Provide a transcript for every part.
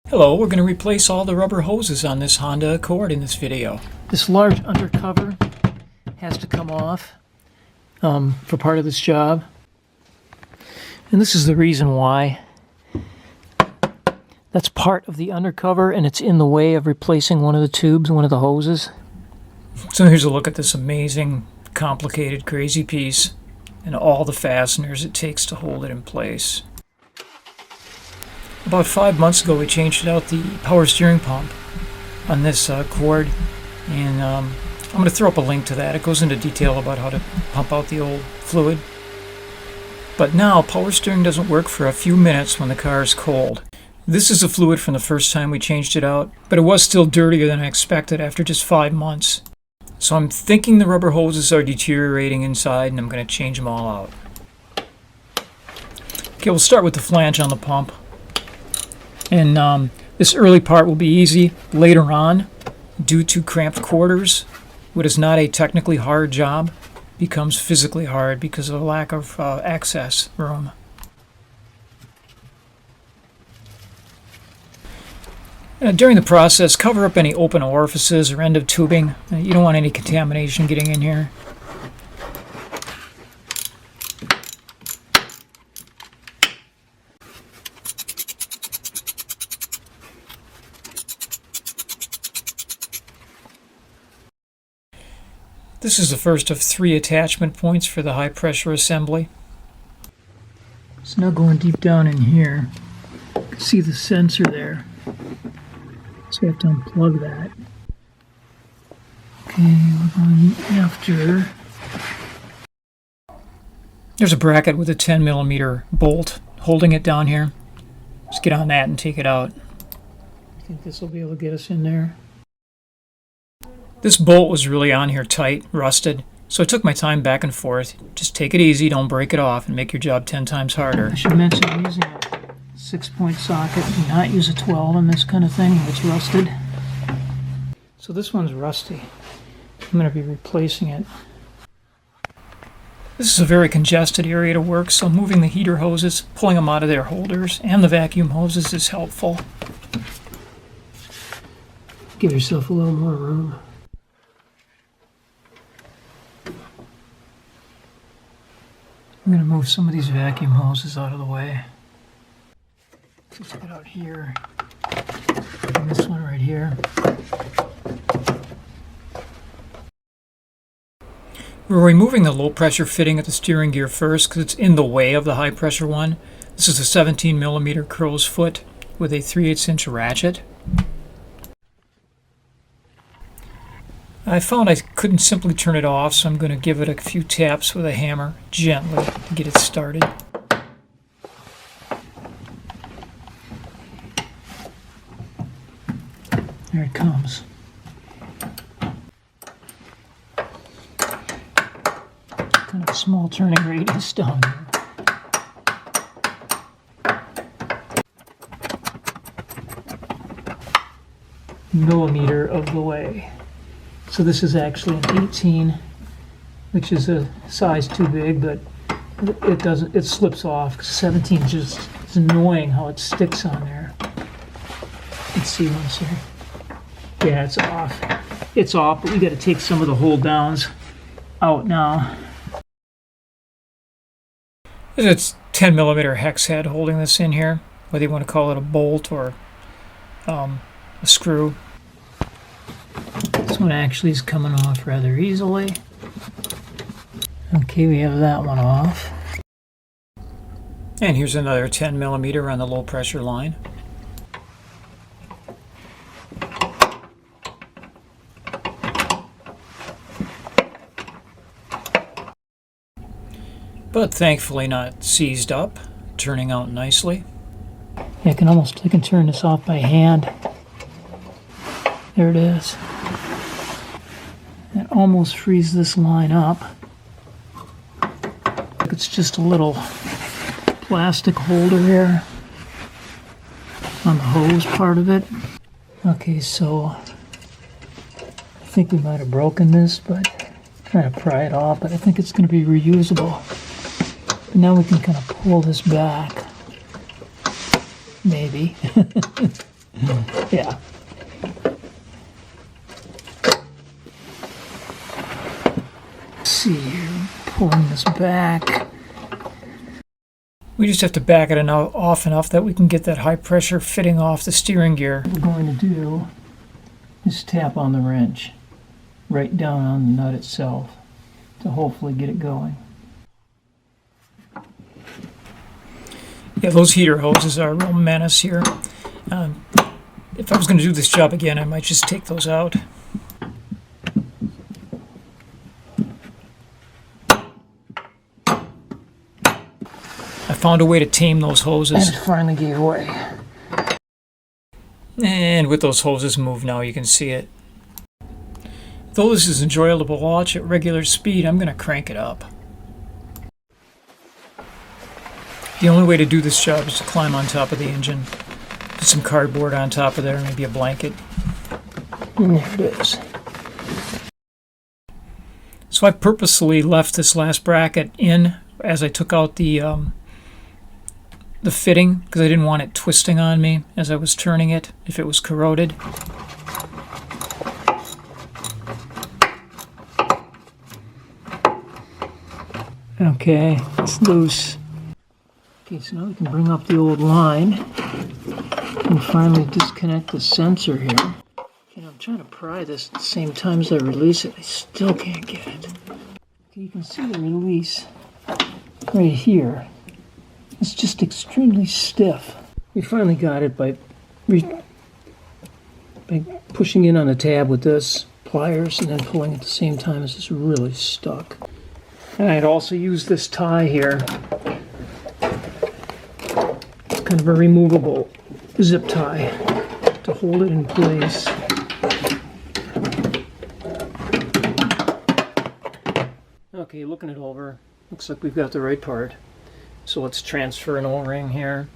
Hello, we're going to replace all the rubber hoses on this Honda Accord in this video. This large undercover has to come off for part of this job. And this is the reason why. That's part of the undercover and it's in the way of replacing one of the tubes, one of the hoses. So here's a look at this amazing, complicated, crazy piece and all the fasteners it takes to hold it in place. About 5 months ago, we changed out the power steering pump on this Accord, and I'm going to throw up a link to that. It goes into detail about how to pump out the old fluid. But now, power steering doesn't work for a few minutes when the car is cold. This is the fluid from the first time we changed it out, but it was still dirtier than I expected after just 5 months. So I'm thinking the rubber hoses are deteriorating inside, and I'm going to change them all out. Okay, we'll start with the flange on the pump. And this early part will be easy. Later on, due to cramped quarters, what is not a technically hard job becomes physically hard because of a lack of access room. During the process, cover up any open orifices or end of tubing. You don't want any contamination getting in here. This is the first of 3 attachment points for the high pressure assembly. So now going deep down in here, you can see the sensor there. So you have to unplug that. Okay, we're going after. There's a bracket with a 10mm bolt holding it down here. Just get on that and take it out. I think this will be able to get us in there. This bolt was really on here tight, rusted, so I took my time back and forth. Just take it easy, don't break it off, and make your job 10 times harder. I should mention I'm using a 6-point socket. Do not use a 12 in this kind of thing. It's rusted. So this one's rusty. I'm going to be replacing it. This is a very congested area to work, so moving the heater hoses, pulling them out of their holders, and the vacuum hoses is helpful. Give yourself a little more room. I'm going to move some of these vacuum hoses out of the way. Let's get out here. And this one right here. We're removing the low pressure fitting at the steering gear first because it's in the way of the high pressure one. This is a 17mm crow's foot with a 3/8" ratchet. I found I couldn't simply turn it off, so I'm going to give it a few taps with a hammer gently to get it started. There it comes. Kind of a small turning radius down here. Millimeter of the way. So this is actually an 18, which is a size too big, but it slips off. 17 just is annoying how it sticks on there. Let's see once here. Yeah, it's off. It's off, but we got to take some of the hold downs out now. It's 10mm hex head holding this in here, whether you want to call it a bolt or a screw. This one actually is coming off rather easily. Okay, we have that one off. And here's another 10mm on the low pressure line. But thankfully not seized up, turning out nicely. Yeah, I can turn this off by hand. There it is. It almost frees this line up. It's just a little plastic holder here on the hose part of it. Okay, so I think we might have broken this, but trying to pry it off, but I think it's going to be reusable. But now we can kind of pull this back. Maybe. Yeah. Let's see here, pulling this back. We just have to back it off enough that we can get that high pressure fitting off the steering gear. What we're going to do is tap on the wrench right down on the nut itself to hopefully get it going. Yeah, those heater hoses are a real menace here. If I was going to do this job again, I might just take those out. I found a way to tame those hoses. And it finally gave way. And with those hoses moved now, you can see it. Though this is enjoyable to watch at regular speed, I'm going to crank it up. The only way to do this job is to climb on top of the engine. Put some cardboard on top of there, maybe a blanket. And there it is. So I purposely left this last bracket in as I took out the fitting because I didn't want it twisting on me as I was turning it if it was corroded. Okay, it's loose. Okay, so now we can bring up the old line and finally disconnect the sensor here. Okay, I'm trying to pry this at the same time as I release it. I still can't get it. Okay, you can see the release right here. It's just extremely stiff. We finally got it by pushing in on the tab with this pliers and then pulling at the same time as it's really stuck. And I'd also use this tie here. It's kind of a removable zip tie to hold it in place. Okay, looking it over, looks like we've got the right part. So let's transfer an O-ring here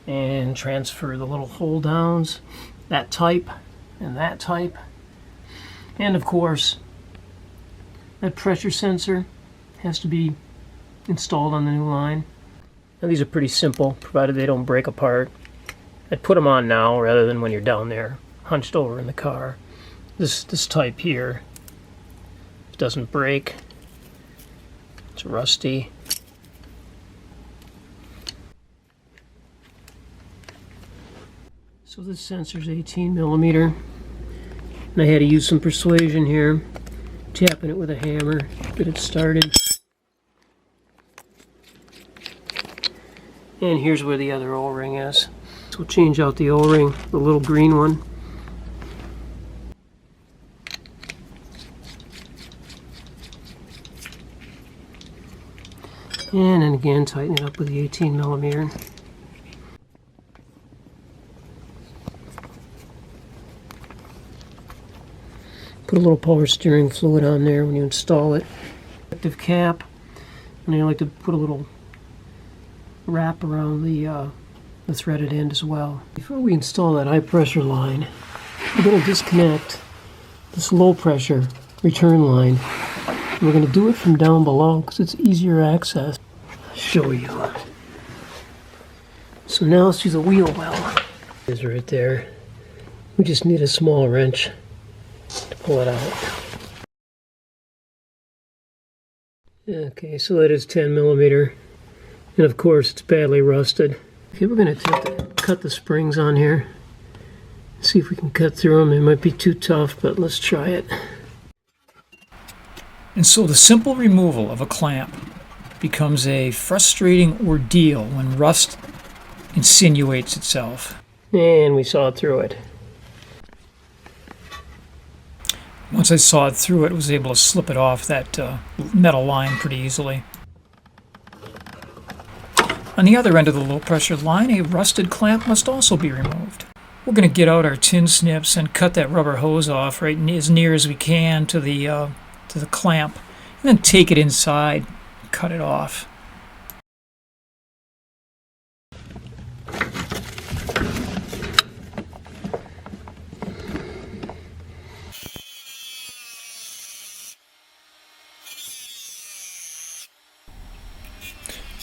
and transfer the little hold downs, that type and that type. And of course, that pressure sensor has to be installed on the new line. Now these are pretty simple, provided they don't break apart. I'd put them on now rather than when you're down there, hunched over in the car. This type here doesn't break. It's rusty. So this sensor's 18 millimeter. And I had to use some persuasion here, tapping it with a hammer, get it started. And here's where the other O-ring is. So we'll change out the O-ring, the little green one. And then again, tighten it up with the 18 millimeter. Put a little power steering fluid on there when you install it. Protective cap, and I like to put a little wrap around the threaded end as well. Before we install that high pressure line, we're going to disconnect this low pressure return line. And we're going to do it from down below because it's easier access. I'll show you. So now let's do the wheel well. It is right there. We just need a small wrench to pull it out. Okay, so that is 10 millimeter. And of course it's badly rusted. Okay, we're going to cut the springs on here. See if we can cut through them. It might be too tough, but let's try it. And so the simple removal of a clamp becomes a frustrating ordeal when rust insinuates itself. And we sawed through it. Once I sawed through it, I was able to slip it off that metal line pretty easily. On the other end of the low pressure line, a rusted clamp must also be removed. We're going to get out our tin snips and cut that rubber hose off right as near as we can to the clamp, and then take it inside and cut it off.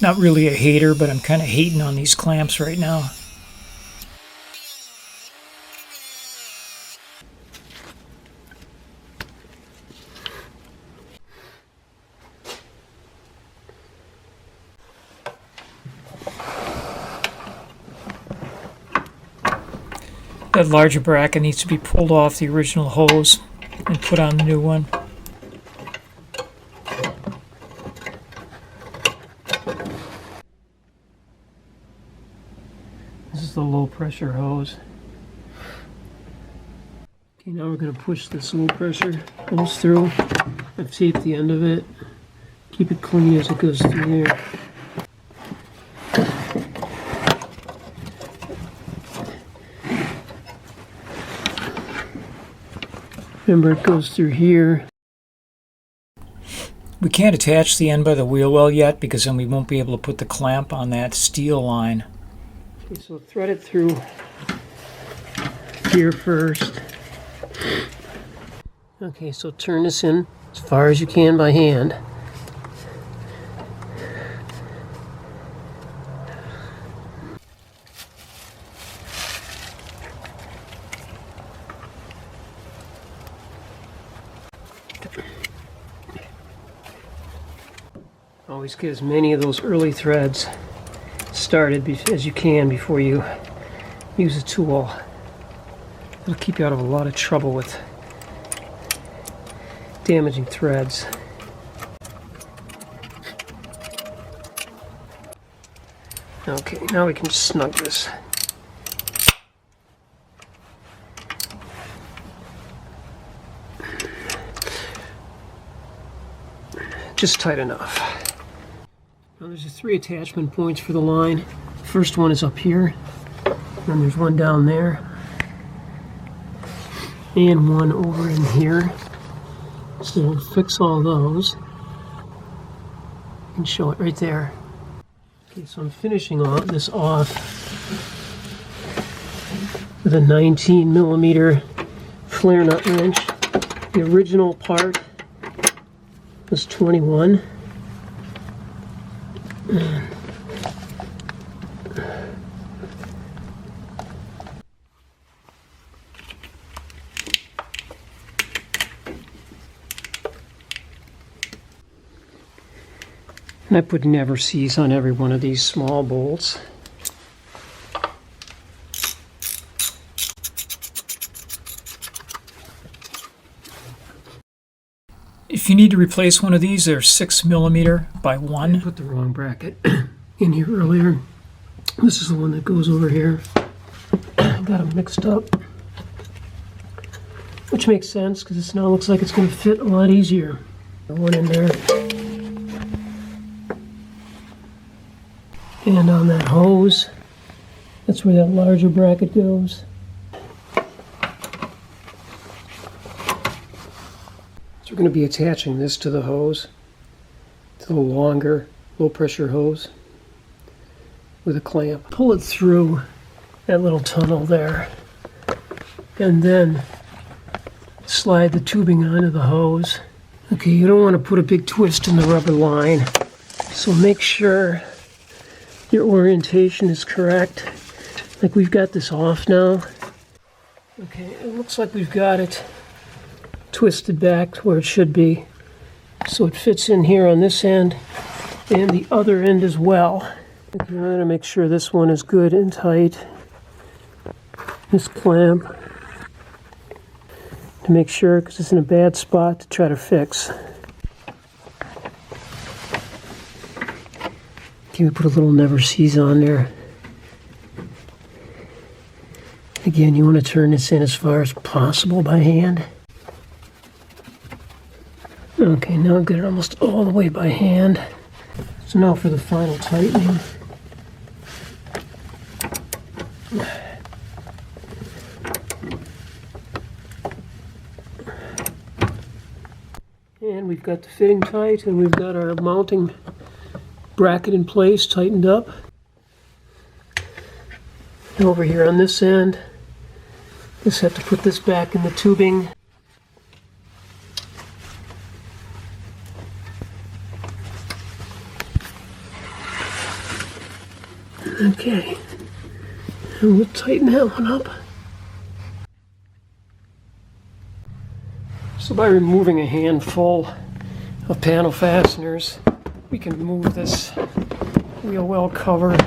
Not really a hater, but I'm kind of hating on these clamps right now. That larger bracket needs to be pulled off the original hose and put on the new one. This is the low pressure hose. Okay, now we're going to push this low pressure hose through. I've taped the end of it. Keep it clean as it goes through there. Remember, it goes through here. We can't attach the end by the wheel well yet because then we won't be able to put the clamp on that steel line. Okay, so thread it through here first. Okay, so turn this in as far as you can by hand. Always get as many of those early threads started as you can before you use a tool. It'll keep you out of a lot of trouble with damaging threads. Okay, now we can just snug this. Just tight enough. Now there's 3 attachment points for the line. First one is up here, then there's one down there, and one over in here. So we'll fix all those and show it right there. Okay, so I'm finishing this off with a 19mm flare nut wrench. The original part was 21. And I put never seize on every one of these small bolts. If you need to replace one of these, they're 6mm by 1. I put the wrong bracket in here earlier. This is the one that goes over here. Got them mixed up. Which makes sense because this now looks like it's going to fit a lot easier. One in there. And on that hose, that's where that larger bracket goes. So we're going to be attaching this to the hose, to the longer low pressure hose with a clamp. Pull it through that little tunnel there and then slide the tubing onto the hose. Okay, you don't want to put a big twist in the rubber line, so make sure your orientation is correct. Like we've got this off now. Okay, it looks like we've got it twisted back to where it should be. So it fits in here on this end and the other end as well. Okay, I'm going to make sure this one is good and tight. This clamp. To make sure, because it's in a bad spot to try to fix. We put a little never seize on there. Again, you want to turn this in as far as possible by hand. Okay, now I've got it almost all the way by hand. So now for the final tightening. And we've got the fitting tight, and we've got our mounting bracket in place, tightened up. And over here on this end, just have to put this back in the tubing. Okay, and we'll tighten that one up. So by removing a handful of panel fasteners, we can move this wheel well cover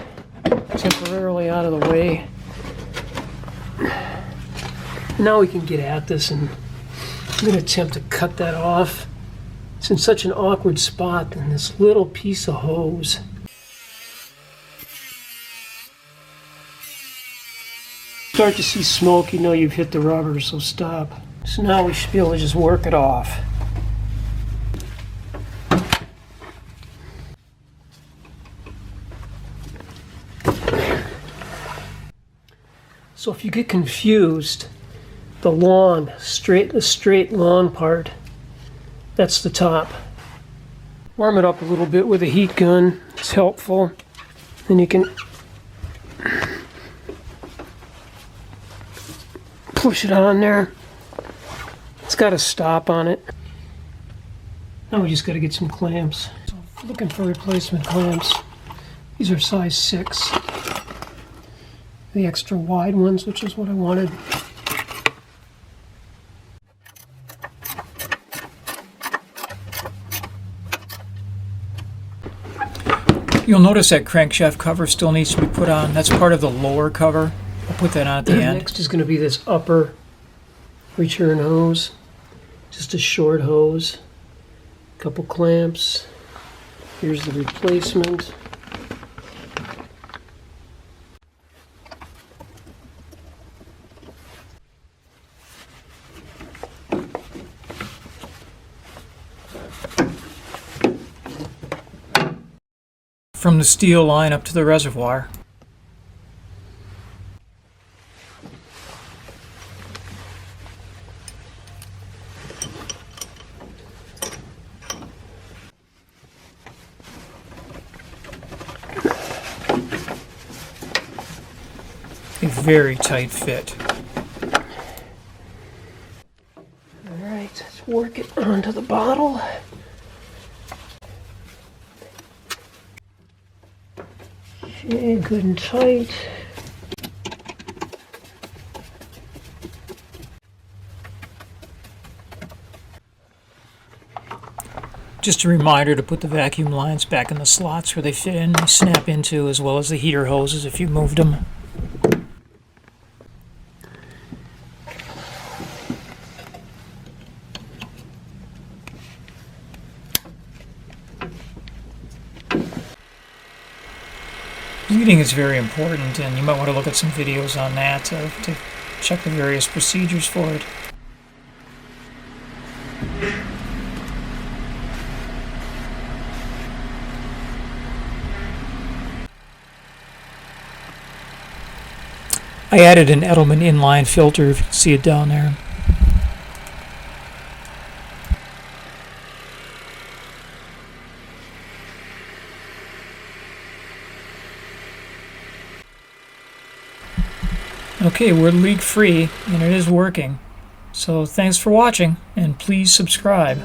temporarily out of the way. Now we can get at this, and I'm going to attempt to cut that off. It's in such an awkward spot in this little piece of hose. Start to see smoke, you know you've hit the rubber, so stop. So now we should be able to just work it off. So if you get confused, the straight long part, that's the top. Warm it up a little bit with a heat gun. It's helpful. Then you can push it on there. It's got a stop on it. Now we just got to get some clamps. So looking for replacement clamps. These are size 6. The extra wide ones, which is what I wanted. You'll notice that crankshaft cover still needs to be put on. That's part of the lower cover. I'll put that on at the end. Next is going to be this upper return hose. Just a short hose. A couple clamps. Here's the replacement. From the steel line up to the reservoir. A very tight fit. All right, let's work it onto the bottle. Okay, good and tight. Just a reminder to put the vacuum lines back in the slots where they fit in, they snap into, as well as the heater hoses if you moved them. Bleeding is very important, and you might want to look at some videos on that to check the various procedures for it. I added an Edelman inline filter, if you can see it down there. Okay, we're leak free, and it is working. So thanks for watching, and please subscribe.